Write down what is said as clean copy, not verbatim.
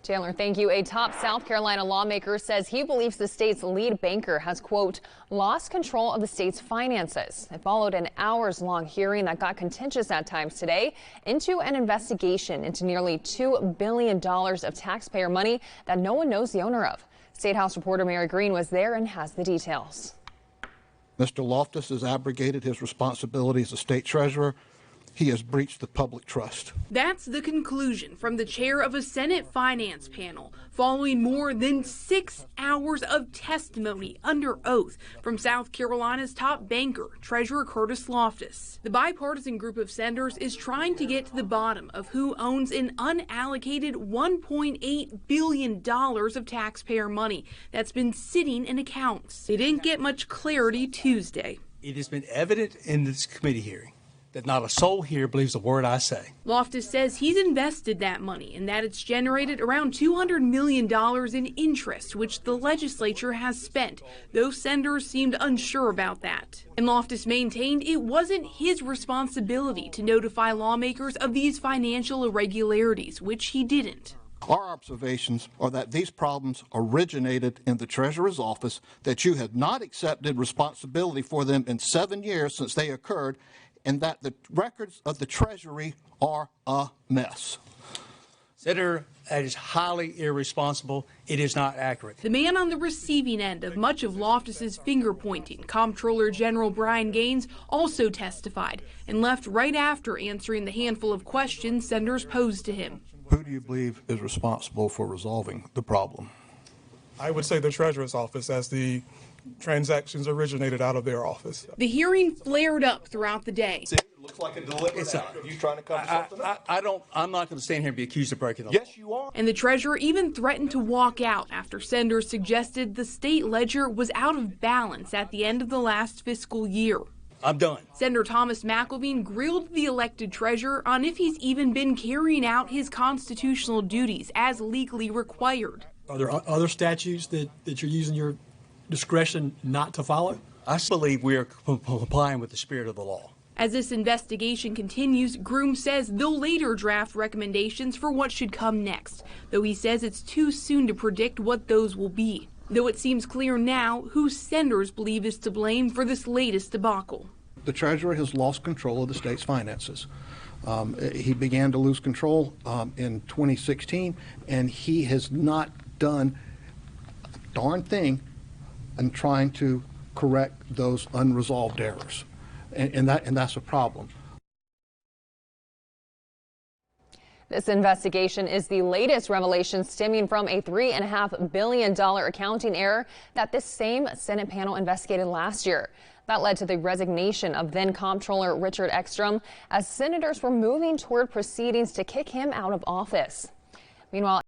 Chandler, thank you. A top South Carolina lawmaker says he believes the state's lead banker has, quote, lost control of the state's finances. It followed an hours-long hearing that got contentious at times today into an investigation into nearly $2 billion of taxpayer money that no one knows the owner of. State House reporter Mary Green was there and has the details. Mr. Loftus has abrogated his responsibility as a state treasurer. He has breached the public trust. That's the conclusion from the chair of a Senate finance panel following more than 6 hours of testimony under oath from South Carolina's top banker, Treasurer Curtis Loftus. The bipartisan group of senators is trying to get to the bottom of who owns an unallocated $1.8 billion of taxpayer money that's been sitting in accounts. They didn't get much clarity Tuesday. It has been evident in this committee hearing that not a soul here believes a word I say. Loftus says he's invested that money and that it's generated around $200 million in interest, which the legislature has spent. Those senators seemed unsure about that. And Loftus maintained it wasn't his responsibility to notify lawmakers of these financial irregularities, which he didn't. Our observations are that these problems originated in the Treasurer's office, that you have not accepted responsibility for them in 7 years since they occurred, and that the records of the Treasury are a mess. Senator, that is highly irresponsible. It is not accurate. The man on the receiving end of much of Loftus's finger-pointing, Comptroller General Brian Gaines, also testified and left right after answering the handful of questions senators posed to him. Who do you believe is responsible for resolving the problem? I would say the Treasurer's office, as the transactions originated out of their office. The hearing flared up throughout the day. It looks like a deliberate act of you trying to cover something up. I'm not going to stand here and be accused of breaking the law. Yes, you are. And the treasurer even threatened to walk out after senators suggested the state ledger was out of balance at the end of the last fiscal year. I'm done. Senator Thomas McElveen grilled the elected treasurer on if he's even been carrying out his constitutional duties as legally required. Are there other statutes that you're using your discretion not to follow? I believe we are complying with the spirit of the law. As this investigation continues, Groom says they'll later draft recommendations for what should come next, though he says it's too soon to predict what those will be. Though it seems clear now who senators believe is to blame for this latest debacle. The Treasurer has lost control of the state's finances. He began to lose control in 2016, and he has not done a darn thing in trying to correct those unresolved errors, and that's a problem. This investigation is the latest revelation stemming from a $3.5 billion accounting error that this same Senate panel investigated last year. That led to the resignation of then Comptroller Richard Ekstrom as senators were moving toward proceedings to kick him out of office. Meanwhile,